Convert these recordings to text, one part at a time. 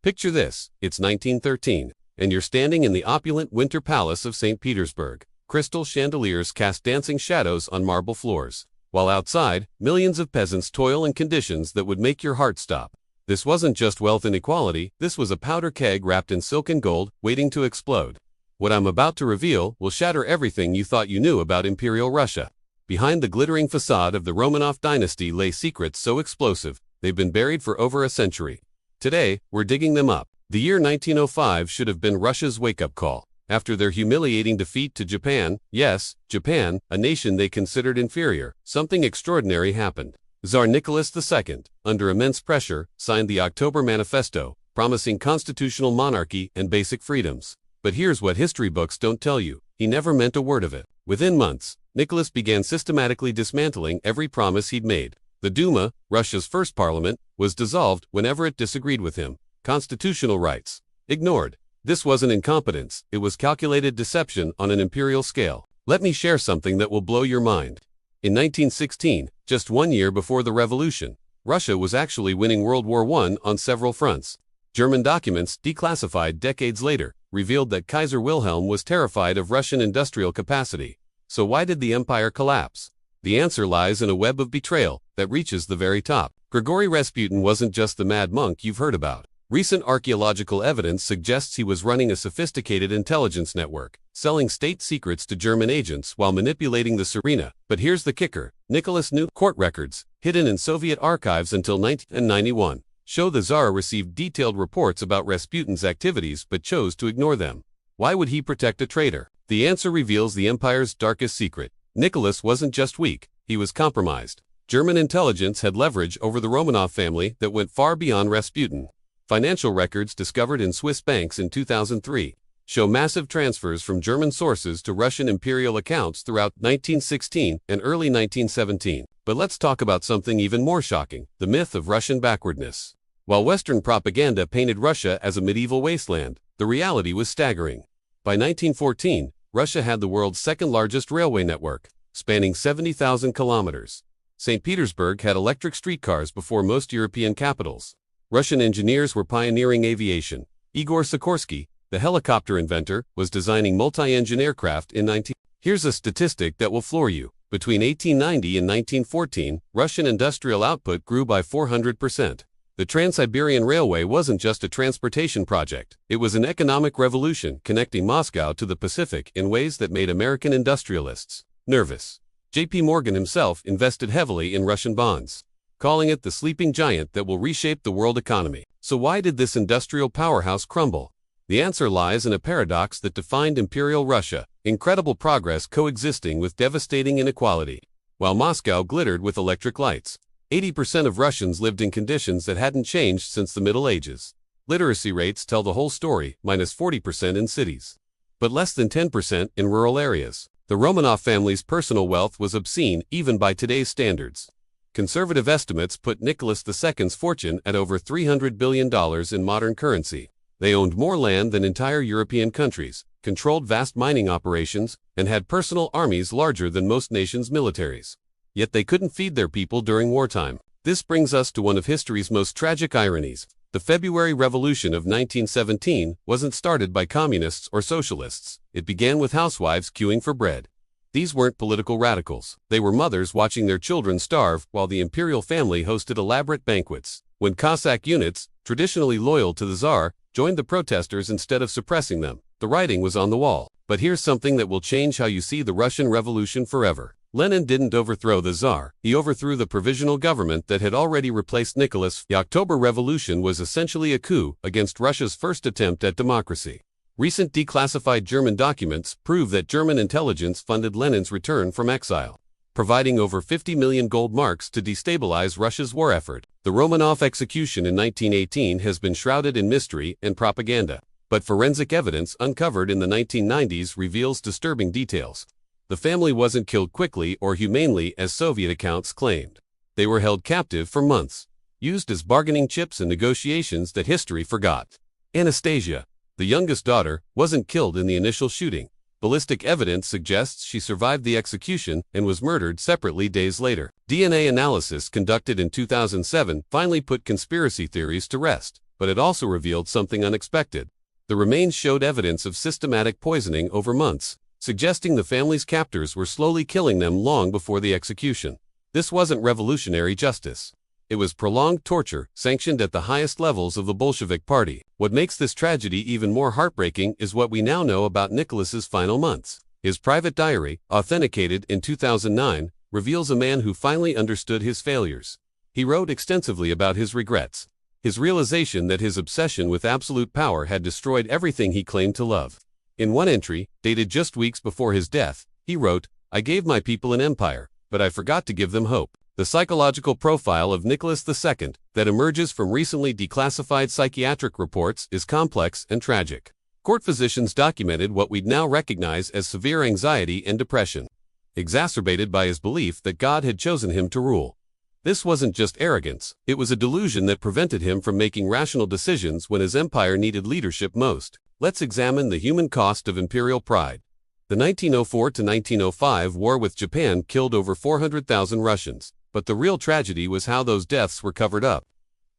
Picture this, it's 1913, and you're standing in the opulent winter palace of St. Petersburg. Crystal chandeliers cast dancing shadows on marble floors, while outside, millions of peasants toil in conditions that would make your heart stop. This wasn't just wealth inequality, this was a powder keg wrapped in silk and gold, waiting to explode. What I'm about to reveal will shatter everything you thought you knew about Imperial Russia. Behind the glittering facade of the Romanov dynasty lay secrets so explosive, they've been buried for over a century. Today, we're digging them up. The year 1905 should have been Russia's wake-up call. After their humiliating defeat to Japan, yes, Japan, a nation they considered inferior, something extraordinary happened. Tsar Nicholas II, under immense pressure, signed the October Manifesto, promising constitutional monarchy and basic freedoms. But here's what history books don't tell you. He never meant a word of it. Within months, Nicholas began systematically dismantling every promise he'd made. The Duma, Russia's first parliament, was dissolved whenever it disagreed with him. Constitutional rights ignored. This wasn't incompetence, it was calculated deception on an imperial scale. Let me share something that will blow your mind. In 1916, just 1 year before the revolution, Russia was actually winning World War I on several fronts. German documents, declassified decades later, revealed that Kaiser Wilhelm was terrified of Russian industrial capacity. So why did the empire collapse? The answer lies in a web of betrayal that reaches the very top. Grigory Rasputin wasn't just the mad monk you've heard about. Recent archaeological evidence suggests he was running a sophisticated intelligence network, selling state secrets to German agents while manipulating the Tsarina. But here's the kicker. Nicholas knew court records, hidden in Soviet archives until 1991, show the Tsar received detailed reports about Rasputin's activities but chose to ignore them. Why would he protect a traitor? The answer reveals the empire's darkest secret. Nicholas wasn't just weak, he was compromised. German intelligence had leverage over the Romanov family that went far beyond Rasputin. Financial records discovered in Swiss banks in 2003 show massive transfers from German sources to Russian imperial accounts throughout 1916 and early 1917. But let's talk about something even more shocking, the myth of Russian backwardness. While Western propaganda painted Russia as a medieval wasteland, the reality was staggering. By 1914, Russia had the world's second-largest railway network, spanning 70,000 kilometers. St. Petersburg had electric streetcars before most European capitals. Russian engineers were pioneering aviation. Igor Sikorsky, the helicopter inventor, was designing multi-engine aircraft in 19... Here's a statistic that will floor you. Between 1890 and 1914, Russian industrial output grew by 400%. The Trans-Siberian Railway wasn't just a transportation project. It was an economic revolution connecting Moscow to the Pacific in ways that made American industrialists nervous. J.P. Morgan himself invested heavily in Russian bonds, calling it the sleeping giant that will reshape the world economy. So why did this industrial powerhouse crumble? The answer lies in a paradox that defined Imperial Russia: incredible progress coexisting with devastating inequality. While Moscow glittered with electric lights, 80% of Russians lived in conditions that hadn't changed since the Middle Ages. Literacy rates tell the whole story, minus 40% in cities, but less than 10% in rural areas. The Romanov family's personal wealth was obscene even by today's standards. Conservative estimates put Nicholas II's fortune at over $300 billion in modern currency. They owned more land than entire European countries, controlled vast mining operations, and had personal armies larger than most nations' militaries. Yet they couldn't feed their people during wartime. This brings us to one of history's most tragic ironies. The February Revolution of 1917 wasn't started by communists or socialists. It began with housewives queuing for bread. These weren't political radicals. They were mothers watching their children starve while the imperial family hosted elaborate banquets. When Cossack units, traditionally loyal to the Tsar, joined the protesters instead of suppressing them, the writing was on the wall. But here's something that will change how you see the Russian Revolution forever. Lenin didn't overthrow the Tsar, he overthrew the provisional government that had already replaced Nicholas. The October Revolution was essentially a coup against Russia's first attempt at democracy. Recent declassified German documents prove that German intelligence funded Lenin's return from exile, providing over 50 million gold marks to destabilize Russia's war effort. The Romanov execution in 1918 has been shrouded in mystery and propaganda, but forensic evidence uncovered in the 1990s reveals disturbing details. The family wasn't killed quickly or humanely as Soviet accounts claimed. They were held captive for months, used as bargaining chips in negotiations that history forgot. Anastasia, the youngest daughter, wasn't killed in the initial shooting. Ballistic evidence suggests she survived the execution and was murdered separately days later. DNA analysis conducted in 2007 finally put conspiracy theories to rest. but it also revealed something unexpected. The remains showed evidence of systematic poisoning over months, suggesting the family's captors were slowly killing them long before the execution. This wasn't revolutionary justice. It was prolonged torture, sanctioned at the highest levels of the Bolshevik Party. What makes this tragedy even more heartbreaking is what we now know about Nicholas's final months. His private diary, authenticated in 2009, reveals a man who finally understood his failures. He wrote extensively about his regrets, his realization that his obsession with absolute power had destroyed everything he claimed to love. In one entry, dated just weeks before his death, he wrote, "I gave my people an empire, but I forgot to give them hope." The psychological profile of Nicholas II that emerges from recently declassified psychiatric reports is complex and tragic. Court physicians documented what we'd now recognize as severe anxiety and depression, exacerbated by his belief that God had chosen him to rule. This wasn't just arrogance, it was a delusion that prevented him from making rational decisions when his empire needed leadership most. Let's examine the human cost of imperial pride. The 1904 to 1905 war with Japan killed over 400,000 Russians, but the real tragedy was how those deaths were covered up.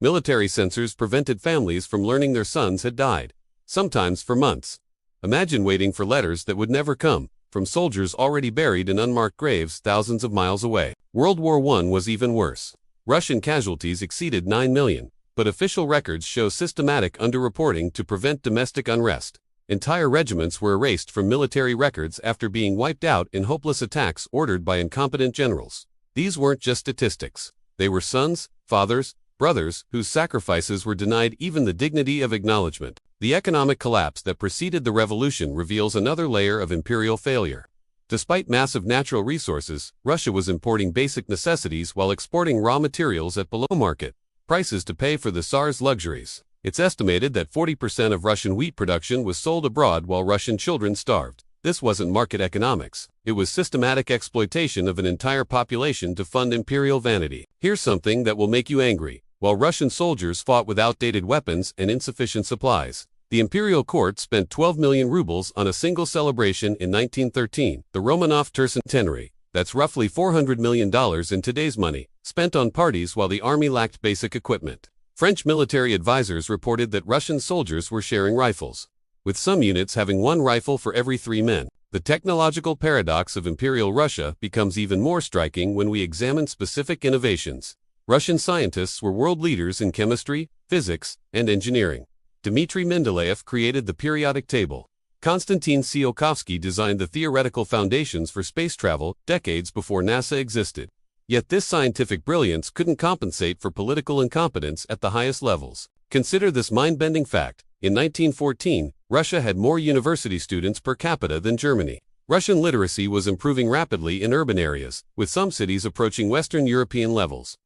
Military censors prevented families from learning their sons had died, sometimes for months. Imagine waiting for letters that would never come, from soldiers already buried in unmarked graves thousands of miles away. World War I was even worse. Russian casualties exceeded 9 million, but official records show systematic underreporting to prevent domestic unrest. Entire regiments were erased from military records after being wiped out in hopeless attacks ordered by incompetent generals. These weren't just statistics. They were sons, fathers, brothers, whose sacrifices were denied even the dignity of acknowledgement. The economic collapse that preceded the revolution reveals another layer of imperial failure. Despite massive natural resources, Russia was importing basic necessities while exporting raw materials at below market prices to pay for the Tsar's luxuries. It's estimated that 40% of Russian wheat production was sold abroad while Russian children starved. This wasn't market economics. It was systematic exploitation of an entire population to fund imperial vanity. Here's something that will make you angry. While Russian soldiers fought with outdated weapons and insufficient supplies, the imperial court spent 12 million rubles on a single celebration in 1913, the Romanov Tercentenary. That's roughly $400 million in today's money, spent on parties while the army lacked basic equipment. French military advisors reported that Russian soldiers were sharing rifles, with some units having one rifle for every 3 men. The technological paradox of Imperial Russia becomes even more striking when we examine specific innovations. Russian scientists were world leaders in chemistry, physics, and engineering. Dmitry Mendeleev created the periodic table. Konstantin Tsiolkovsky designed the theoretical foundations for space travel decades before NASA existed. Yet this scientific brilliance couldn't compensate for political incompetence at the highest levels. Consider this mind-bending fact. In 1914, Russia had more university students per capita than Germany. Russian literacy was improving rapidly in urban areas, with some cities approaching Western European levels.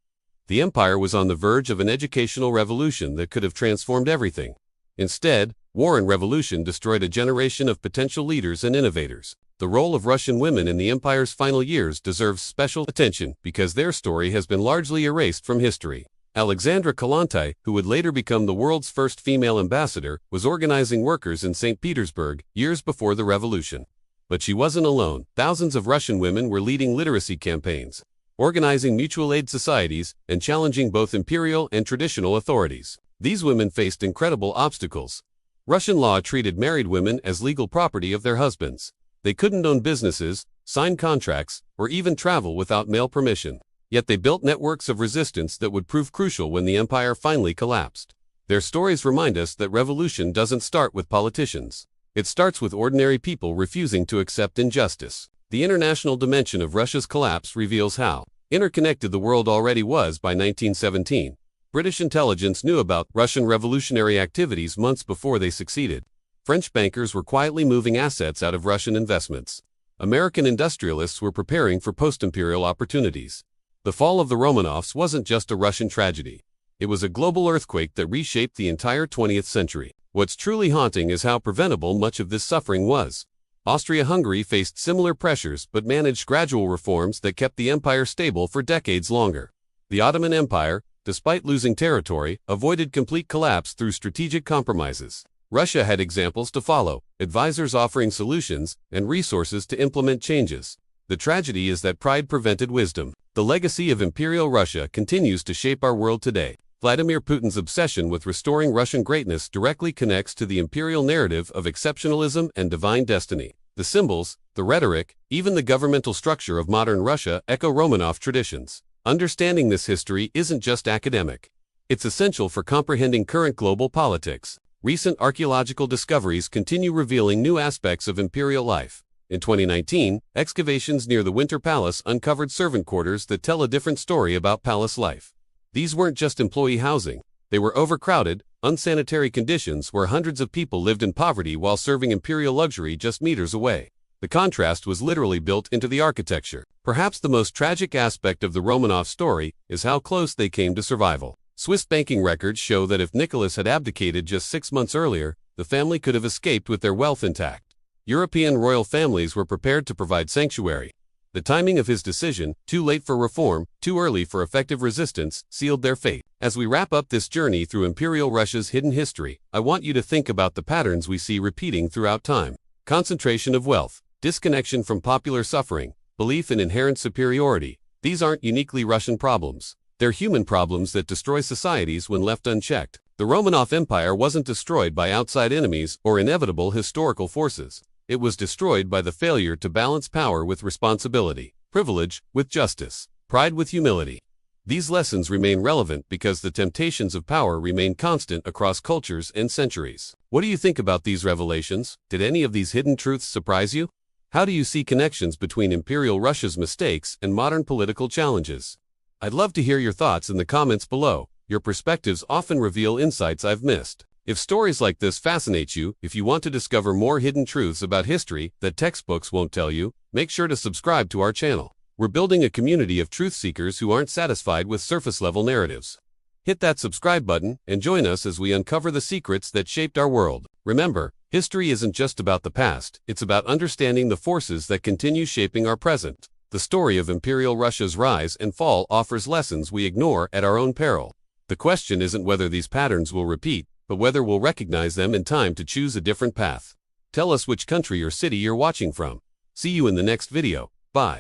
The empire was on the verge of an educational revolution that could have transformed everything. Instead, war and revolution destroyed a generation of potential leaders and innovators. The role of Russian women in the empire's final years deserves special attention because their story has been largely erased from history. Alexandra Kollontai, who would later become the world's first female ambassador, was organizing workers in St. Petersburg years before the revolution. But she wasn't alone. Thousands of Russian women were leading literacy campaigns, organizing mutual aid societies, and challenging both imperial and traditional authorities. These women faced incredible obstacles. Russian law treated married women as legal property of their husbands. They couldn't own businesses, sign contracts, or even travel without male permission. Yet they built networks of resistance that would prove crucial when the empire finally collapsed. Their stories remind us that revolution doesn't start with politicians. It starts with ordinary people refusing to accept injustice. The international dimension of Russia's collapse reveals how interconnected the world already was by 1917. British intelligence knew about Russian revolutionary activities months before they succeeded. French bankers were quietly moving assets out of Russian investments. American industrialists were preparing for post-imperial opportunities. The fall of the Romanovs wasn't just a Russian tragedy. It was a global earthquake that reshaped the entire 20th century. What's truly haunting is how preventable much of this suffering was. Austria-Hungary faced similar pressures but managed gradual reforms that kept the empire stable for decades longer. The Ottoman Empire, despite losing territory, avoided complete collapse through strategic compromises. Russia had examples to follow, advisors offering solutions, and resources to implement changes. The tragedy is that pride prevented wisdom. The legacy of Imperial Russia continues to shape our world today. Vladimir Putin's obsession with restoring Russian greatness directly connects to the imperial narrative of exceptionalism and divine destiny. The symbols, the rhetoric, even the governmental structure of modern Russia echo Romanov traditions. Understanding this history isn't just academic. It's essential for comprehending current global politics. Recent archaeological discoveries continue revealing new aspects of imperial life. In 2019, excavations near the Winter Palace uncovered servant quarters that tell a different story about palace life. These weren't just employee housing. They were overcrowded, unsanitary conditions where hundreds of people lived in poverty while serving imperial luxury just meters away. The contrast was literally built into the architecture. Perhaps the most tragic aspect of the Romanov story is how close they came to survival. Swiss banking records show that if Nicholas had abdicated just 6 months earlier, the family could have escaped with their wealth intact. European royal families were prepared to provide sanctuary. The timing of his decision, too late for reform, too early for effective resistance, sealed their fate. As we wrap up this journey through Imperial Russia's hidden history, I want you to think about the patterns we see repeating throughout time. Concentration of wealth, disconnection from popular suffering, belief in inherent superiority. These aren't uniquely Russian problems. They're human problems that destroy societies when left unchecked. The Romanov Empire wasn't destroyed by outside enemies or inevitable historical forces. It was destroyed by the failure to balance power with responsibility, privilege with justice, pride with humility. These lessons remain relevant because the temptations of power remain constant across cultures and centuries. What do you think about these revelations? Did any of these hidden truths surprise you? How do you see connections between Imperial Russia's mistakes and modern political challenges? I'd love to hear your thoughts in the comments below. Your perspectives often reveal insights I've missed. If stories like this fascinate you, if you want to discover more hidden truths about history that textbooks won't tell you, make sure to subscribe to our channel. We're building a community of truth seekers who aren't satisfied with surface-level narratives. Hit that subscribe button and join us as we uncover the secrets that shaped our world. Remember, history isn't just about the past, it's about understanding the forces that continue shaping our present. The story of Imperial Russia's rise and fall offers lessons we ignore at our own peril. The question isn't whether these patterns will repeat, but whether we'll recognize them in time to choose a different path. Tell us which country or city you're watching from. See you in the next video. Bye.